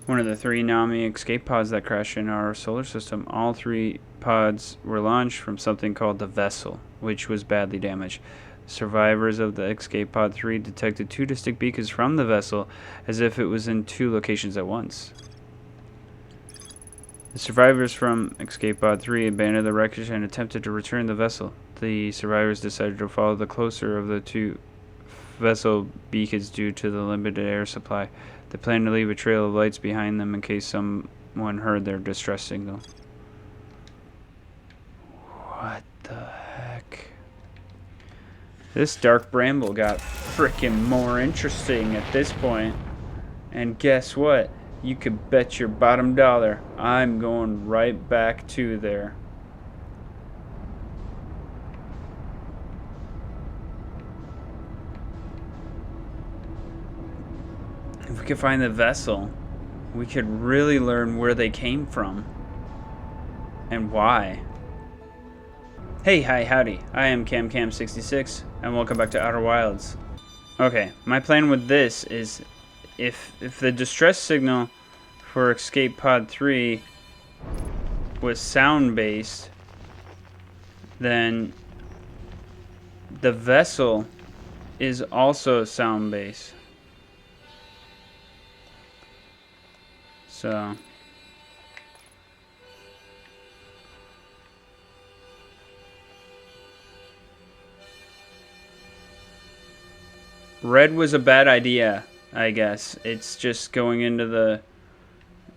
one of the 3 Nami escape pods that crashed in our solar system. All 3 pods were launched from something called the vessel, which was badly damaged. Survivors of the Escape Pod 3 detected 2 distinct beacons from the vessel, as if it was in 2 locations at once. The survivors from Escape Pod 3 abandoned the wreckage and attempted to return the vessel. The survivors decided to follow the closer of the 2 vessel beacons due to the limited air supply. They planned to leave a trail of lights behind them in case someone heard their distress signal. What the heck? This Dark Bramble got frickin' more interesting at this point. And guess what? You could bet your bottom dollar I'm going right back to there. If we could find the vessel, we could really learn where they came from and why. Hey, hi, howdy. I am CamCam66, and welcome back to Outer Wilds. Okay, my plan with this is if the distress signal for Escape Pod 3 was sound-based, then the vessel is also sound-based. So red was a bad idea, I guess. It's just going into the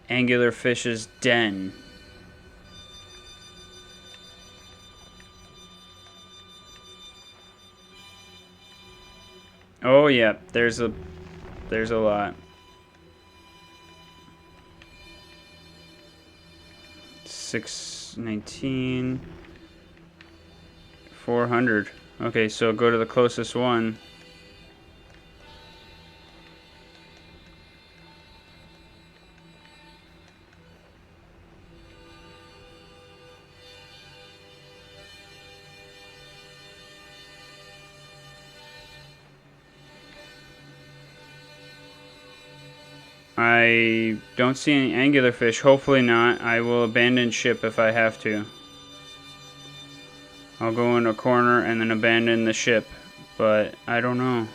anglerfish's den. Oh yeah, there's a lot. 619 400. Okay, so go to the closest one. I don't see any anglerfish. Hopefully not. I will abandon ship if I have to. I'll go in a corner and then abandon the ship. But I don't know.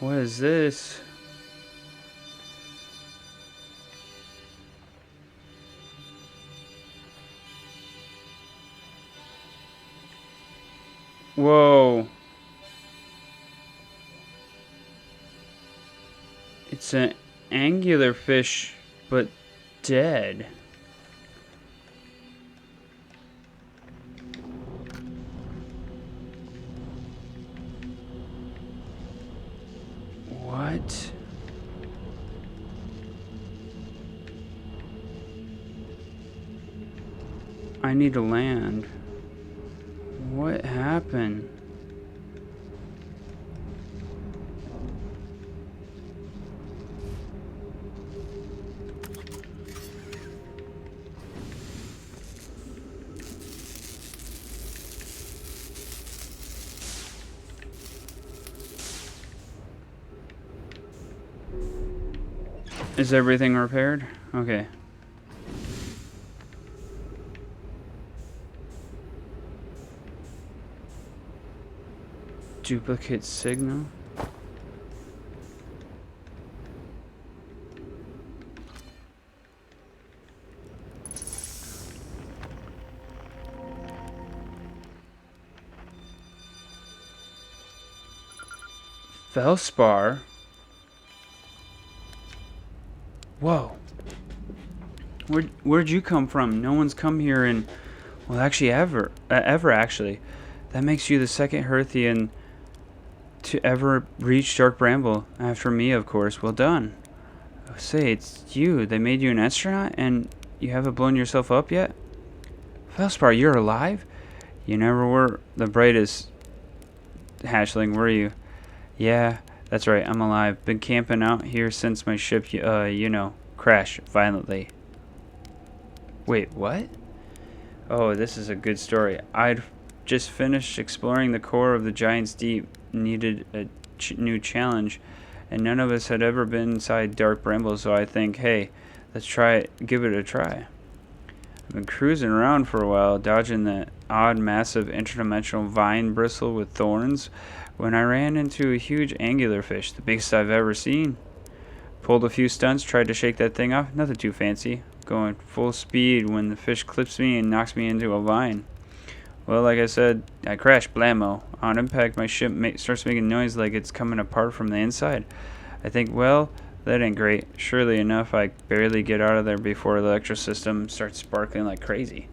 What is this? Whoa. It's an anglerfish, but dead. What? I need to land. What happened? Is everything repaired? Okay. Duplicate signal. Felspar. Whoa. Where'd you come from? No one's come here in, well, actually ever actually. That makes you the second Hearthian to ever reach Dark Bramble, after me, of course. Well done. Oh, say, it's you. They made you an astronaut, and you haven't blown yourself up yet? Felspar, you're alive? You never were the brightest hatchling, were you? Yeah, that's right, I'm alive. Been camping out here since my ship, crashed violently. Wait, what? Oh, this is a good story. I'd just finished exploring the core of the Giant's Deep, needed a new challenge, and none of us had ever been inside Dark Bramble, so I think, hey, let's try it, give it a try. I've been cruising around for a while, dodging the odd, massive, interdimensional vine bristle with thorns, when I ran into a huge anglerfish, the biggest I've ever seen. Pulled a few stunts, tried to shake that thing off, nothing too fancy. Going full speed when the fish clips me and knocks me into a vine. Well, like I said, I crashed blammo. On impact, my ship starts making noise like it's coming apart from the inside. I think, well, that ain't great. Surely enough, I barely get out of there before the electro system starts sparkling like crazy.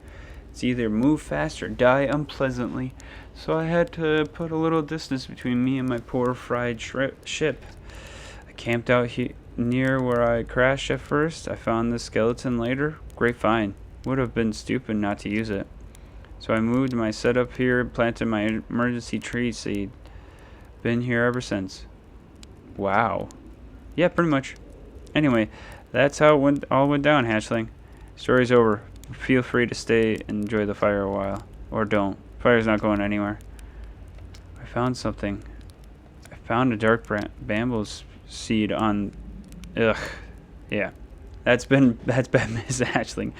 It's either move fast or die unpleasantly, so I had to put a little distance between me and my poor fried ship. I camped out near where I crashed at first. I found the skeleton later. Great find. Would have been stupid not to use it. So I moved my setup here, planted my emergency tree seed. Been here ever since. Wow. Yeah, pretty much. Anyway, that's how it all went down, hatchling. Story's over. Feel free to stay and enjoy the fire a while. Or don't. Fire's not going anywhere. I found something. I found a Dark Bramble seed on... Ugh. Yeah. That's been Miss Hatchling.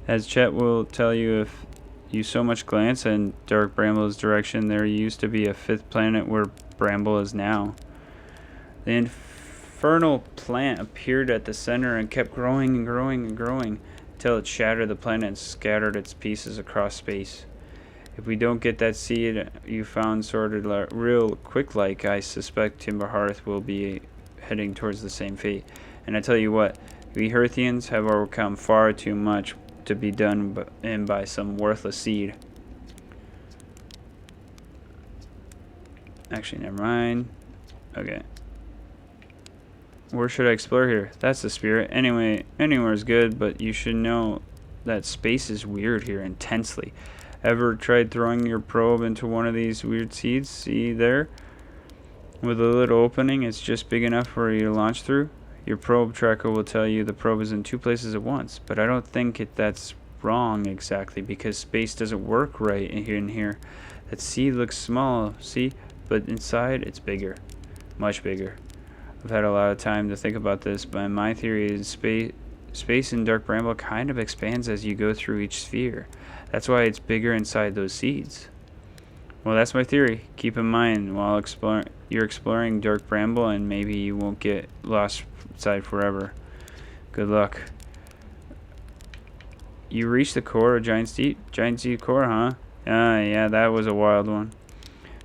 As Chet will tell you, if you so much glance in Dark Bramble's direction, there used to be a fifth planet where Bramble is now. The infernal plant appeared at the center and kept growing and growing and growing until it shattered the planet and scattered its pieces across space. If we don't get that seed you found sorted real quick, like, I suspect Timber Hearth will be heading towards the same fate. And I tell you what, we Hearthians have overcome far too much to be done in by some worthless seed. Actually, never mind. Okay. Where should I explore here? That's the spirit. Anyway, anywhere is good, but you should know that space is weird here intensely. Ever tried throwing your probe into one of these weird seeds? See there? With a little opening, it's just big enough for you to launch through. Your probe tracker will tell you the probe is in two places at once, but I don't think that's wrong exactly, because space doesn't work right in here. That seed looks small, see? But inside, it's bigger. Much bigger. I've had a lot of time to think about this, but my theory is space in Dark Bramble kind of expands as you go through each sphere. That's why it's bigger inside those seeds. Well, that's my theory. Keep in mind while you're exploring Dark Bramble, and maybe you won't get lost inside forever. Good luck. You reached the core of Giant Seed core, huh? Yeah, that was a wild one.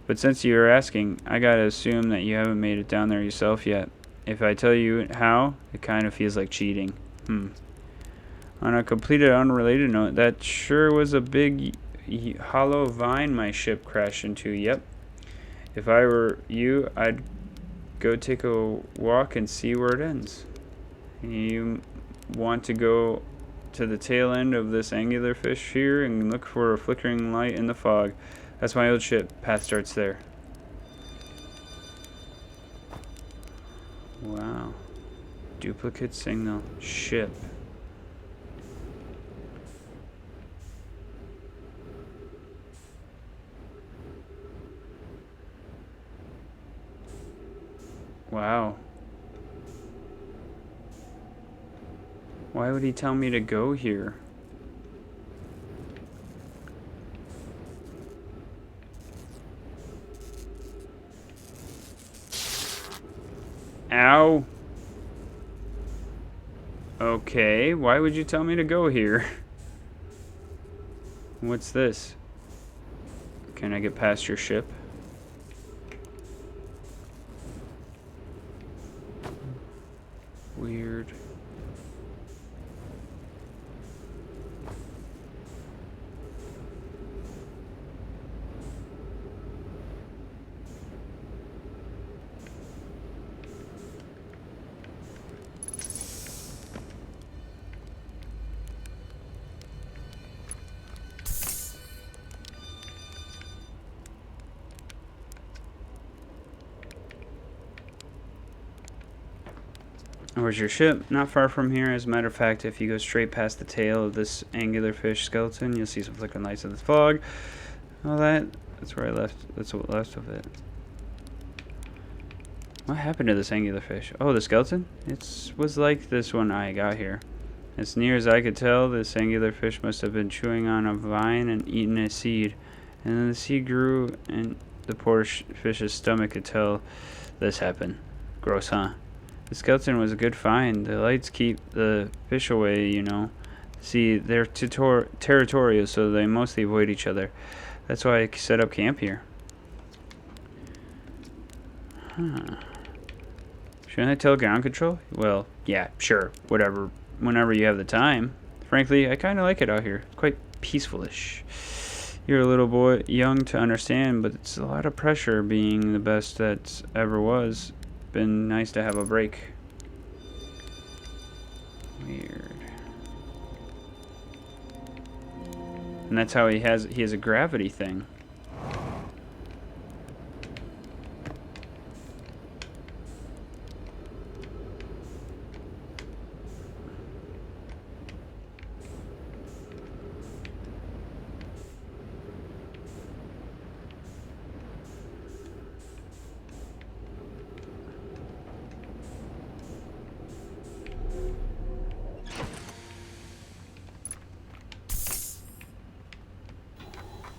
But since you're asking, I gotta assume that you haven't made it down there yourself yet. If I tell you how, it kind of feels like cheating. On a completed unrelated note, that sure was a big hollow vine my ship crashed into. Yep. If I were you, I'd go take a walk and see where it ends. You want to go to the tail end of this anglerfish here and look for a flickering light in the fog. That's my old ship. Path starts there. Wow. Duplicate signal. Ship. Wow. Why would he tell me to go here? Ow. Okay, why would you tell me to go here? What's this? Can I get past your ship? Weird. Where's your ship? Not far from here. As a matter of fact, if you go straight past the tail of this anglerfish skeleton, you'll see some flickering lights in the fog. All that's where I left. That's what left of it. What happened to this anglerfish? Oh, the skeleton? It was like this when I got here. As near as I could tell, this anglerfish must have been chewing on a vine and eaten a seed. And then the seed grew, and the poor fish's stomach could tell this happened. Gross, huh? The skeleton was a good find. The lights keep the fish away, you know. See, they're territorial, so they mostly avoid each other. That's why I set up camp here. Huh. Shouldn't I tell ground control? Well, yeah, sure, whatever. Whenever you have the time. Frankly, I kind of like it out here. It's quite peaceful-ish. You're a little boy, young to understand, but it's a lot of pressure being the best that ever was. Been nice to have a break. Weird. And that's how he has a gravity thing.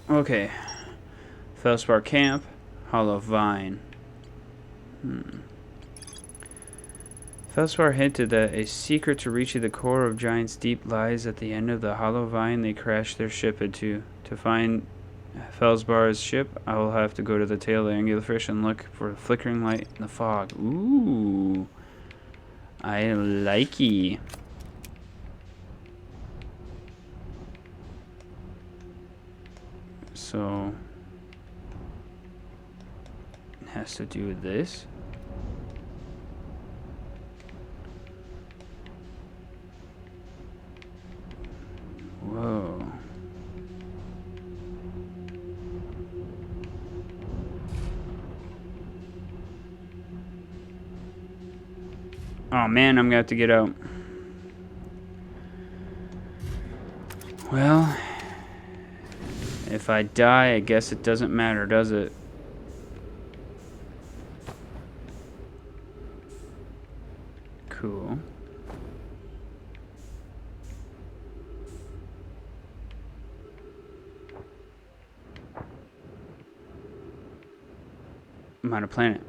Okay. Felspar Camp, Hollow Vine. Felspar hinted that a secret to reaching the core of Giant's Deep lies at the end of the Hollow Vine they crashed their ship into. To find Felspar's ship, I will have to go to the tail of the anglerfish and look for a flickering light in the fog. Ooh. I likey. So it has to do with this. Whoa. Oh man, I'm gonna have to get out. Well, if I die, I guess it doesn't matter, does it? Cool. I'm on a planet.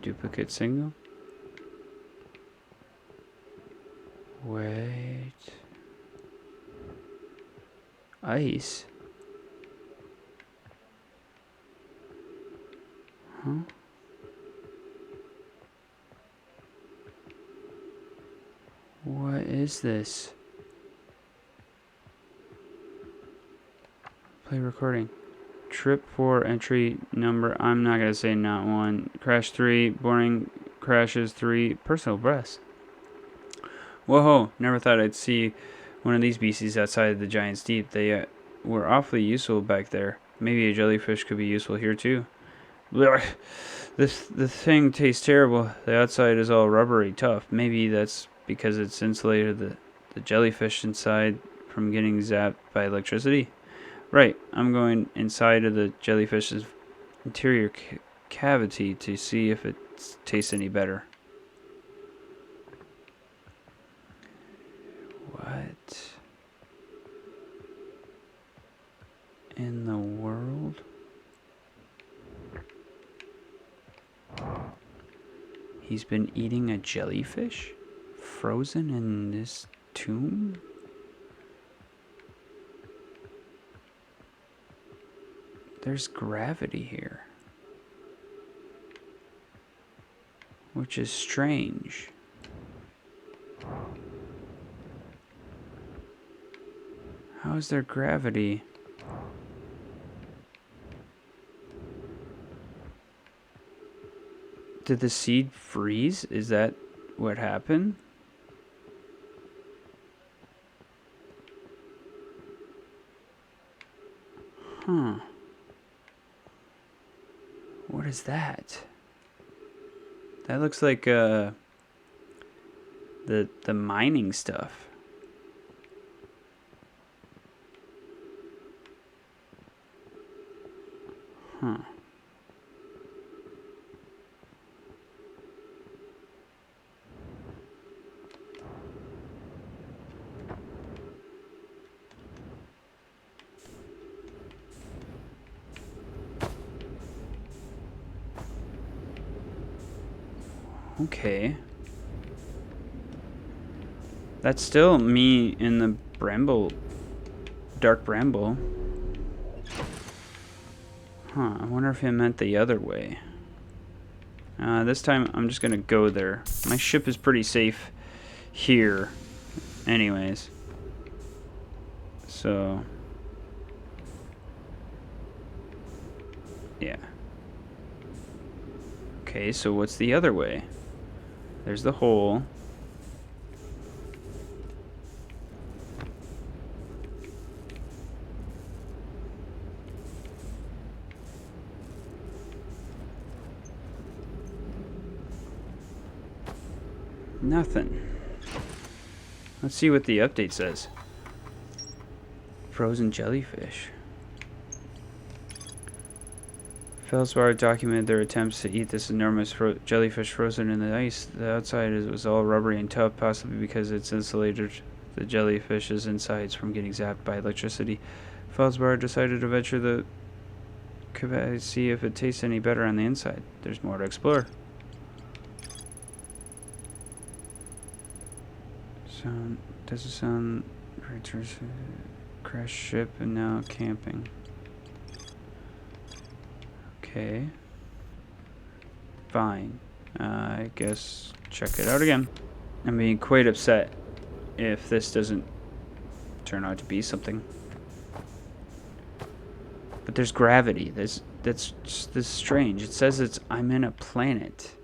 Duplicate signal. Wait. Ice. Huh? What is this? Play recording. Trip 4, entry number. I'm not gonna say not 1. Crash 3. Boring crashes 3. Personal breaths. Whoa, never thought I'd see one of these beasties outside the Giant's Deep. They were awfully useful back there. Maybe a jellyfish could be useful here too. Blech. The thing tastes terrible. The outside is all rubbery tough. Maybe that's because it's insulated the jellyfish inside from getting zapped by electricity. Right, I'm going inside of the jellyfish's interior cavity to see if it tastes any better. What in the world? He's been eating a jellyfish? Frozen in this tomb? There's gravity here, which is strange. How is there gravity? Did the seed freeze? Is that what happened? Huh. What is that? That looks like the mining stuff. Okay. That's still me in the Bramble... Dark Bramble. Huh, I wonder if it meant the other way. This time I'm just gonna go there. My ship is pretty safe here. Anyways. So... yeah. Okay, so what's the other way? There's the hole. Nothing. Let's see what the update says. Frozen jellyfish. Felsbar documented their attempts to eat this enormous jellyfish frozen in the ice. The outside was all rubbery and tough, possibly because it's insulated the jellyfish's insides from getting zapped by electricity. Felsbar decided to venture the cave, see if it tastes any better on the inside. There's more to explore. Does it sound... crash ship and now camping. Okay. Fine. I guess check it out again. I'm being quite upset if this doesn't turn out to be something. But there's gravity. That's just this strange. It says I'm in a planet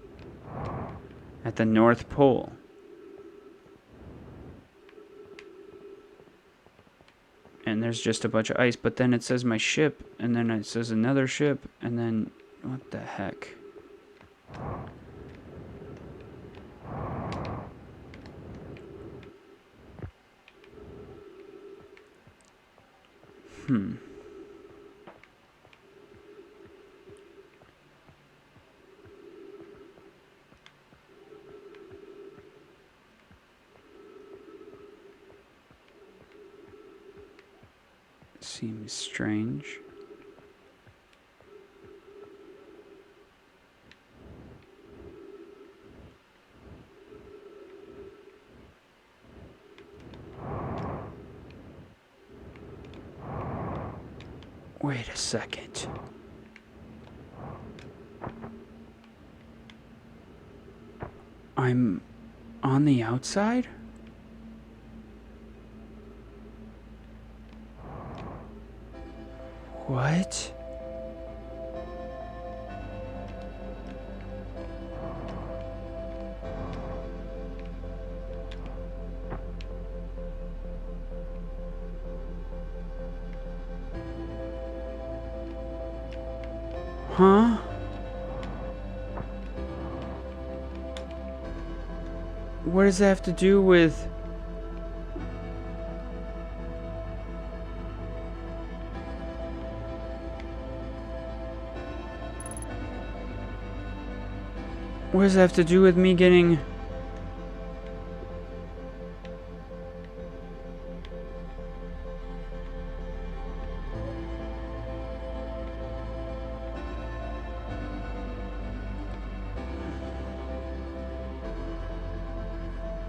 at the North Pole. And there's just a bunch of ice, but then it says my ship, and then it says another ship, and then what the heck? Seems strange. Wait a second. I'm on the outside? What? Huh? What does that have to do with... What does that have to do with me getting...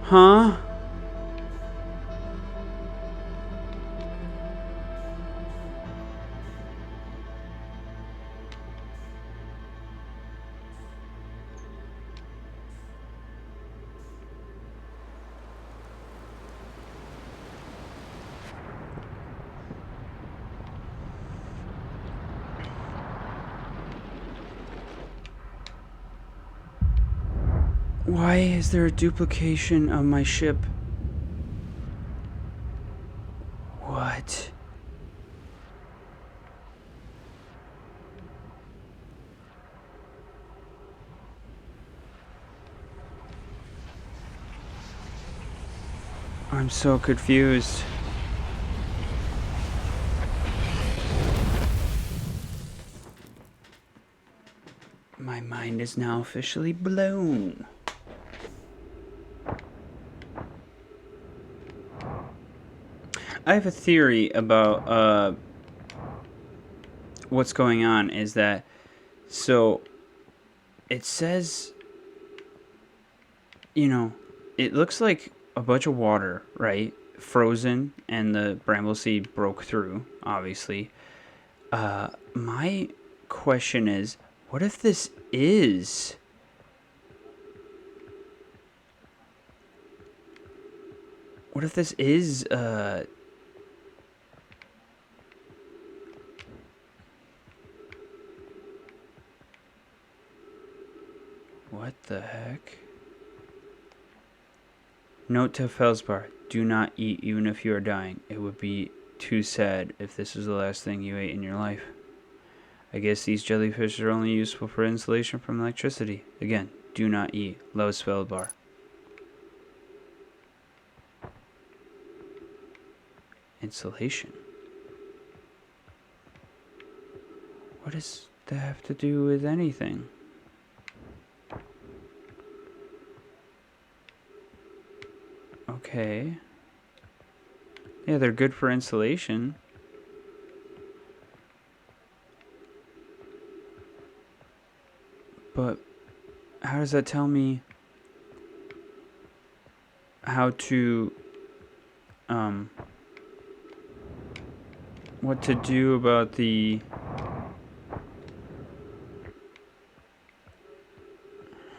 Huh? Why is there a duplication of my ship? What? I'm so confused. My mind is now officially blown. I have a theory about what's going on is that, so it says you know, it looks like a bunch of water, right? Frozen, and the bramble seed broke through, obviously. My question is, what if this is... What if this is, what the heck? Note to Felspar, do not eat even if you are dying. It would be too sad if this was the last thing you ate in your life. I guess these jellyfish are only useful for insulation from electricity. Again, do not eat. Loves Felspar. Insulation. What does that have to do with anything? Okay. Yeah, they're good for insulation. But how does that tell me how to, what to do about the...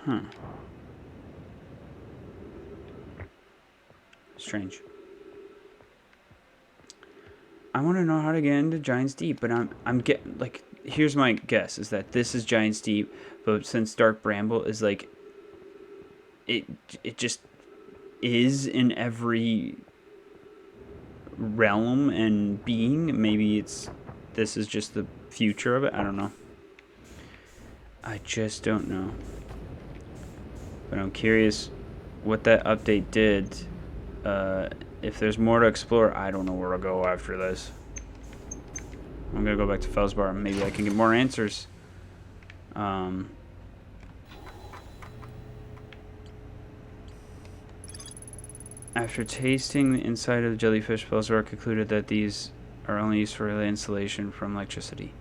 Huh. Strange. I want to know how to get into Giant's Deep, but I'm getting, like, here's my guess, is that this is Giant's Deep, but since Dark Bramble is, like, it just is in every realm and being, maybe this is just the future of it, I don't know. I just don't know. But I'm curious what that update did. If there's more to explore, I don't know where to go after this. I'm gonna go back to Felspar and maybe I can get more answers. After tasting the inside of the jellyfish, Felspar concluded that these are only used for insulation from electricity.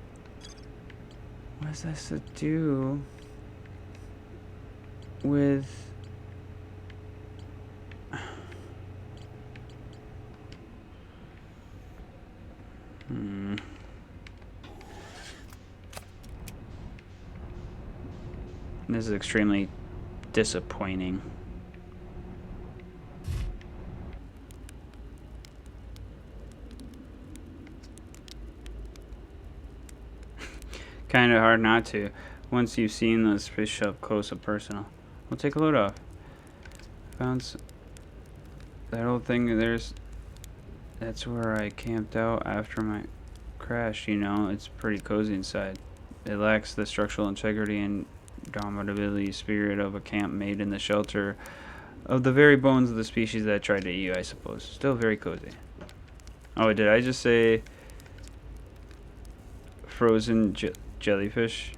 What does this to do with... This is extremely disappointing. Kind of hard not to once you've seen those fish up close and personal. We'll take a load off. Found that old thing. That's where I camped out after my crash. You know, it's pretty cozy inside. It lacks the structural integrity and domitability spirit of a camp made in the shelter of the very bones of the species that tried to eat you, I suppose. Still very cozy. Oh, did I just say frozen jellyfish?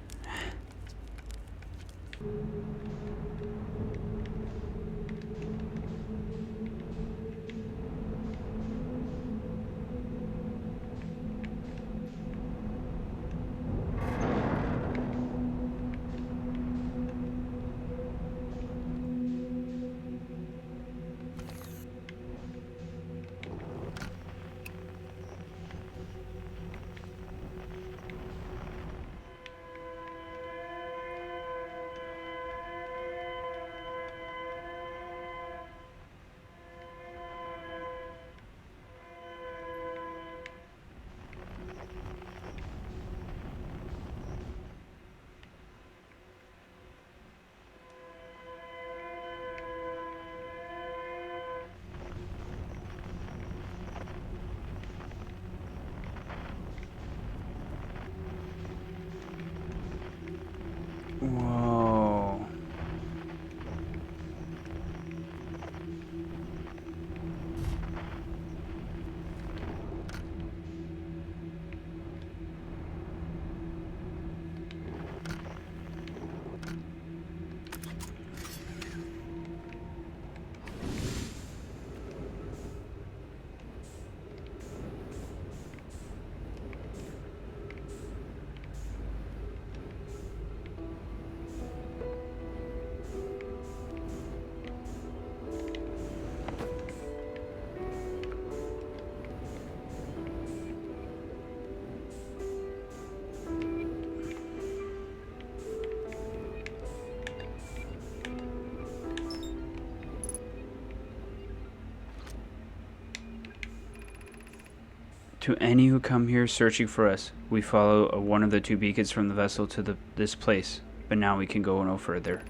To any who come here searching for us, we follow one of the two beacons from the vessel to this place, but now we can go no further.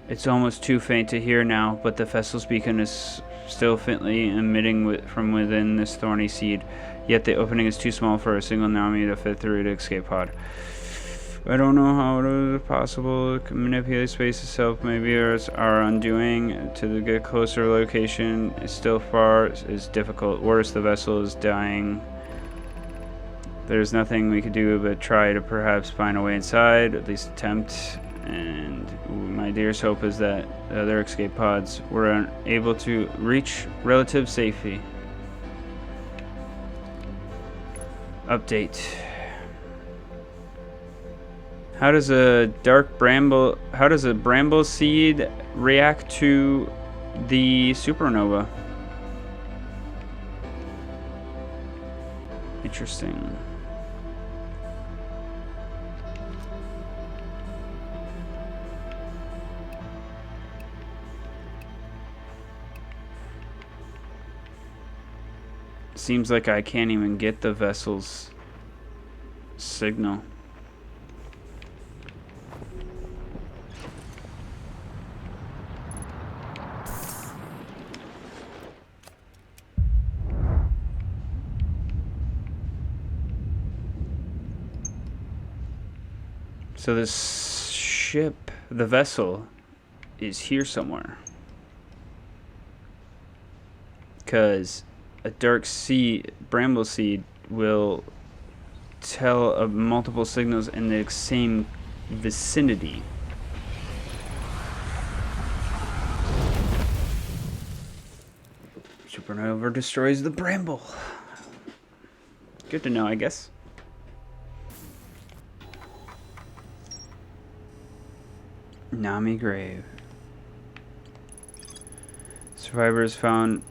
It's almost too faint to hear now, but the vessel's beacon is still faintly emitting from within this thorny seed, yet the opening is too small for a single Nami to fit through the escape pod. I don't know how it is possible to manipulate space itself. Maybe it's our undoing. To get closer location is still far is difficult. Worse, the vessel is dying. There's nothing we could do but try to perhaps find a way inside, at least attempt. And my dearest hope is that the other escape pods were able to reach relative safety. Update. How does a bramble seed react to the supernova? Interesting. Seems like I can't even get the vessel's signal. So this ship, the vessel, is here somewhere. Because a bramble seed will tell multiple signals in the same vicinity. Supernova destroys the bramble. Good to know, I guess. Nami grave. Survivors found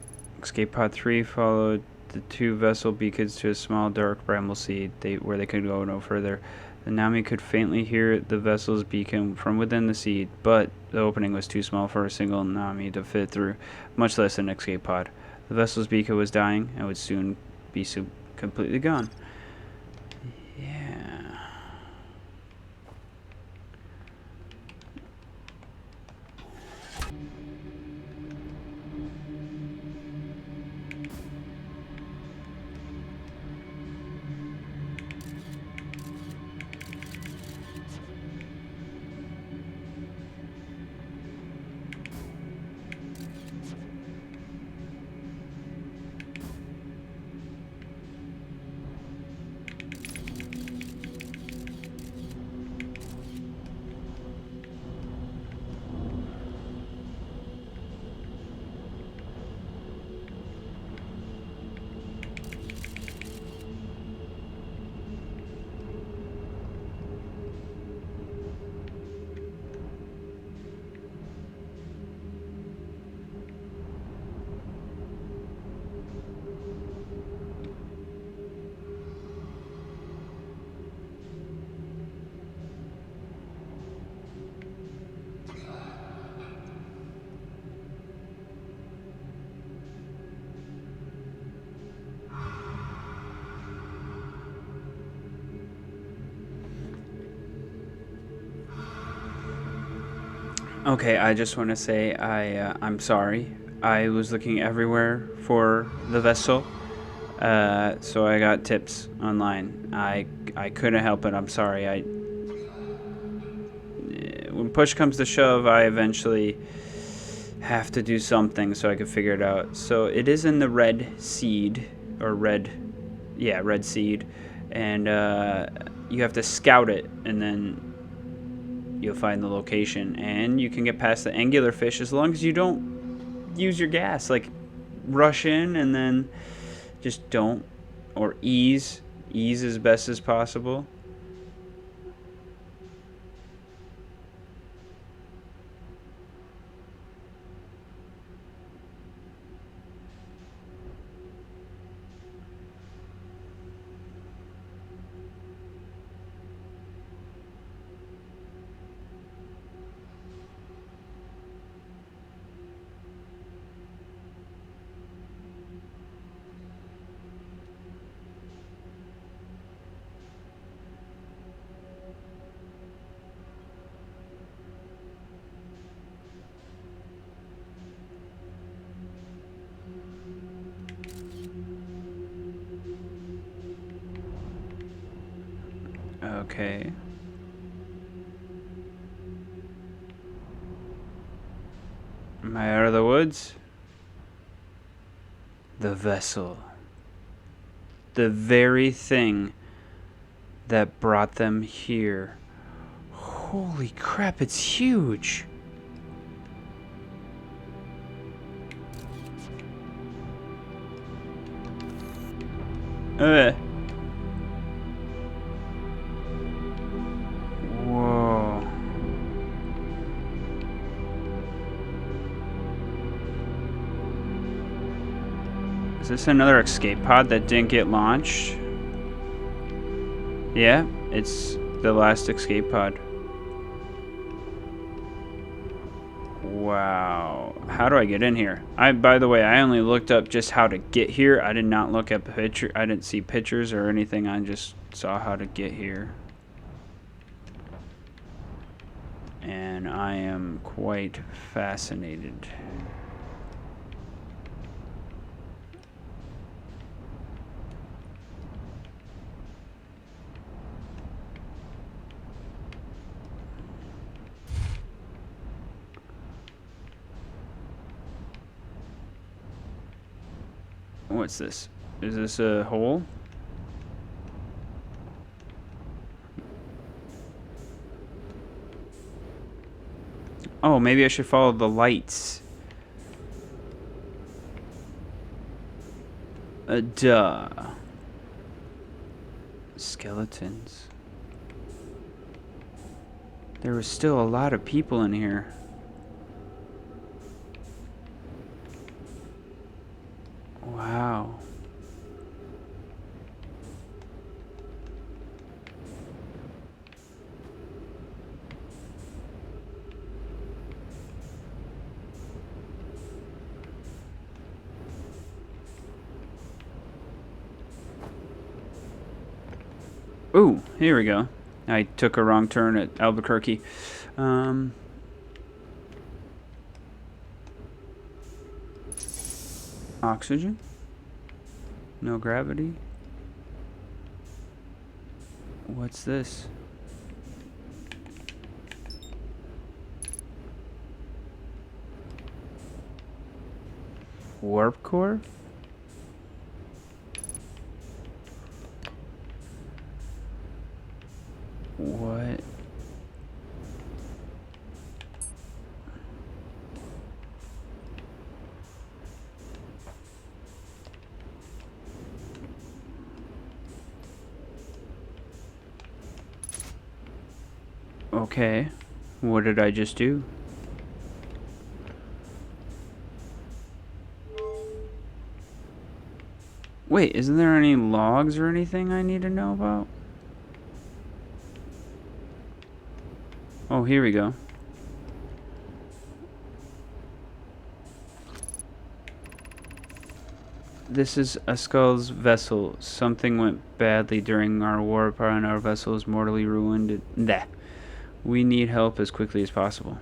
escape pod 3, followed the two vessel beacons to a small dark bramble seed where they could go no further. The Nami could faintly hear the vessel's beacon from within the seed, but the opening was too small for a single Nami to fit through, much less an escape pod. The vessel's beacon was dying and would soon be completely gone. Yeah. Okay, I just want to say I'm sorry. I was looking everywhere for the vessel, so I got tips online. I couldn't help it. I'm sorry. When push comes to shove, I eventually have to do something so I can figure it out. So it is in the red seed, red seed, and you have to scout it, and then you'll find the location, and you can get past the angular fish as long as you don't use your gas. Like, rush in and then just don't, or ease as best as possible. Okay. Am I out of the woods? The vessel. The very thing that brought them here. Holy crap, it's huge. Whoa. Is this another escape pod that didn't get launched? Yeah, it's the last escape pod. Wow. How do I get in here? By the way, I only looked up just how to get here. I did not look at picture. I didn't see pictures or anything. I just saw how to get here. And I am quite fascinated. What's this? Is this a hole? Oh, maybe I should follow the lights. Duh. Skeletons. There was still a lot of people in here. Wow. Ooh, here we go. I took a wrong turn at Albuquerque. Oxygen? No gravity? What's this? Warp core? What? Okay. What did I just do? Wait, isn't there any logs or anything I need to know about? Oh, here we go. This is Askull's vessel. Something went badly during our warp and our vessel is mortally ruined. Nah. We need help as quickly as possible.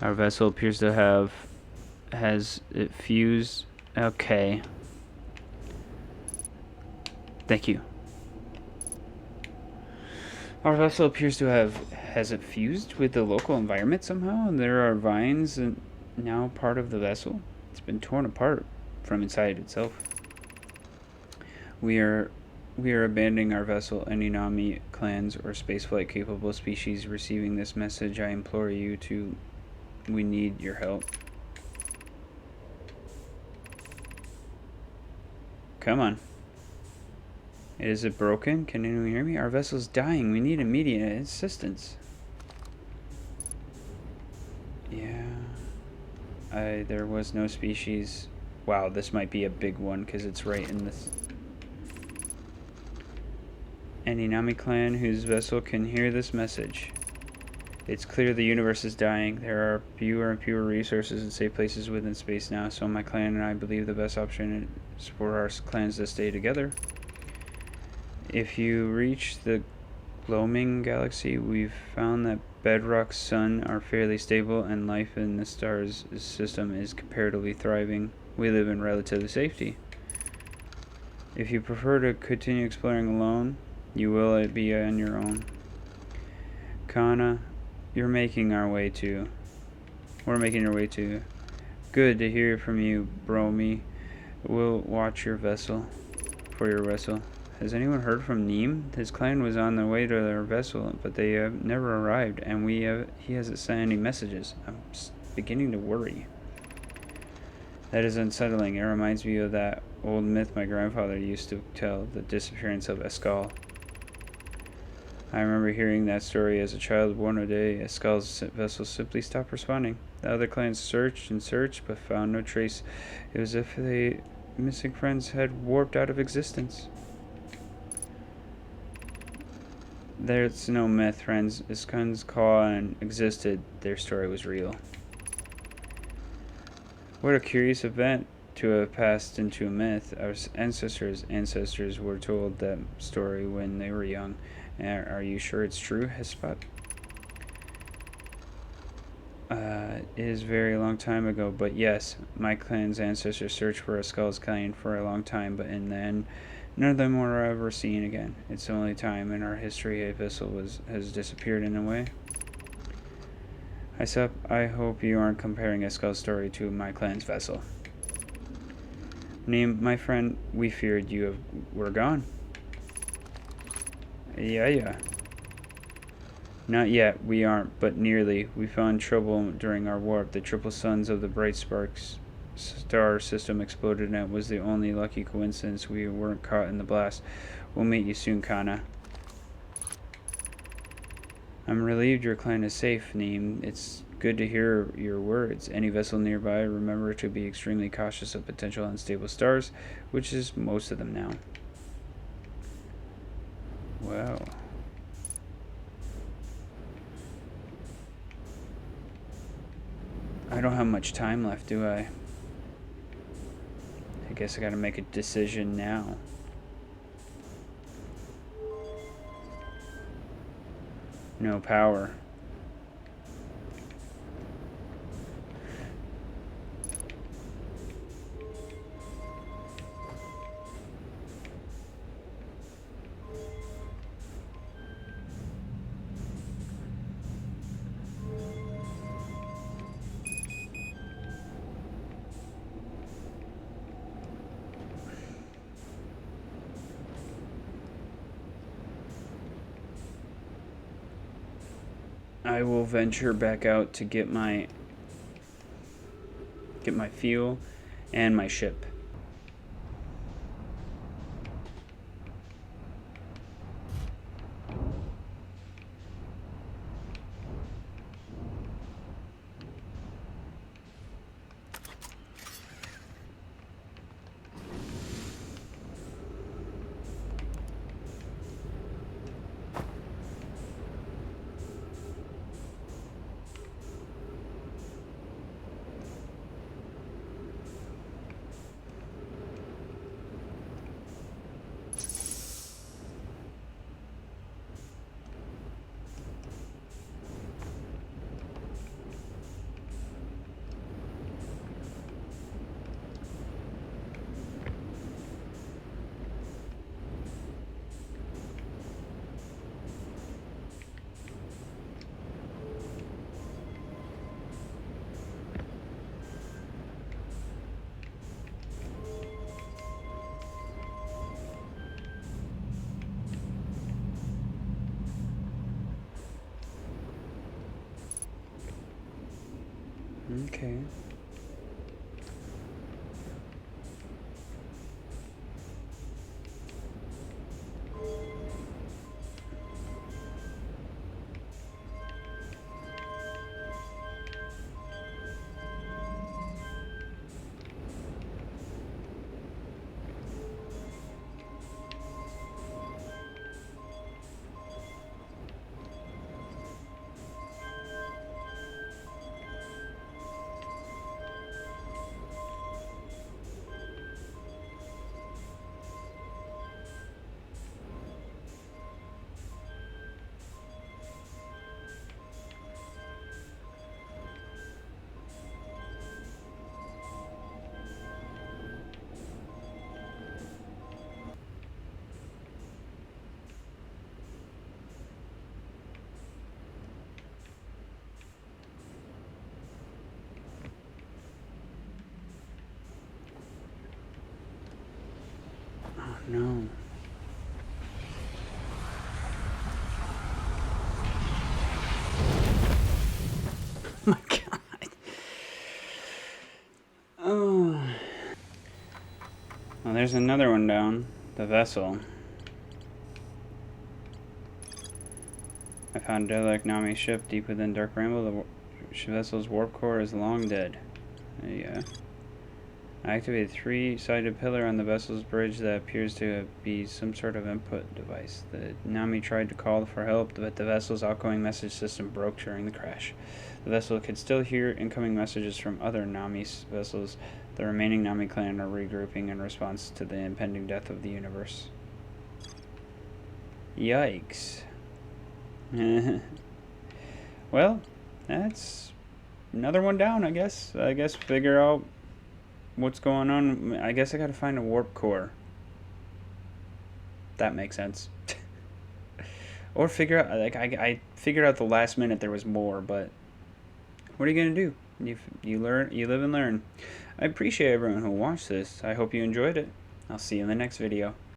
Our vessel appears to has it fused. Okay. Thank you. Our vessel appears to has it fused with the local environment somehow, and there are vines and now part of the vessel. It's been torn apart from inside itself. We are abandoning our vessel. Any Nami clans or spaceflight capable species receiving this message, I implore you to. We need your help. Come on. Is it broken? Can anyone hear me? Our vessel's dying. We need immediate assistance. Yeah. There was no species. Wow, this might be a big one because it's right in this. Any Nami clan whose vessel can hear this message. It's clear the universe is dying. There are fewer and fewer resources and safe places within space now, so my clan and I believe the best option is for our clans to stay together. If you reach the Gloaming Galaxy, we've found that bedrock sun are fairly stable and life in the star's system is comparatively thriving. We live in relative safety. If you prefer to continue exploring alone, you will be on your own. Kana, you're making our way to. We're making your way to. Good to hear from you, Bromi. We'll watch your vessel. For your vessel. Has anyone heard from Neem? His clan was on their way to their vessel, but they have never arrived, and he hasn't sent any messages. I'm beginning to worry. That is unsettling. It reminds me of that old myth my grandfather used to tell, the disappearance of Escal. I remember hearing that story as a child. One day, Escal's vessel simply stopped responding. The other clans searched and searched, but found no trace. It was as if the missing friends had warped out of existence. There's no myth, friends. Escal's clan existed. Their story was real. What a curious event to have passed into a myth. Our ancestors were told that story when they were young. Are you sure it's true, Hespot? It is a very long time ago, but yes, my clan's ancestors searched for a skull's clan for a long time, but in the end, none of them were ever seen again. It's the only time in our history a vessel has disappeared in a way. I hope you aren't comparing Escal's story to my clan's vessel. Neem, my friend, we feared you were gone. Yeah. Not yet, we aren't, but nearly. We found trouble during our warp. The triple suns of the bright sparks star system exploded, and it was the only lucky coincidence we weren't caught in the blast. We'll meet you soon, Kana. I'm relieved your clan is safe, Neem. It's good to hear your words. Any vessel nearby, remember to be extremely cautious of potential unstable stars, which is most of them now. Wow. I don't have much time left, do I? I guess I gotta make a decision now. No power. I will venture back out to get my fuel and my ship. Okay. Oh, there's another one down. The vessel. I found derelict Nami ship deep within Dark Bramble. The vessel's warp core is long dead. Yeah. I activated a 3-sided pillar on the vessel's bridge that appears to be some sort of input device. The Nami tried to call for help, but the vessel's outgoing message system broke during the crash. The vessel could still hear incoming messages from other Nami vessels. The remaining Nami clan are regrouping in response to the impending death of the universe. Yikes. Well, that's another one down, I guess. I guess figure out what's going on. I guess I gotta find a warp core. That makes sense. Or figure out, like, I figured out the last minute there was more, but what are you gonna do? You learn, you live and learn. I appreciate everyone who watched this. I hope you enjoyed it. I'll see you in the next video.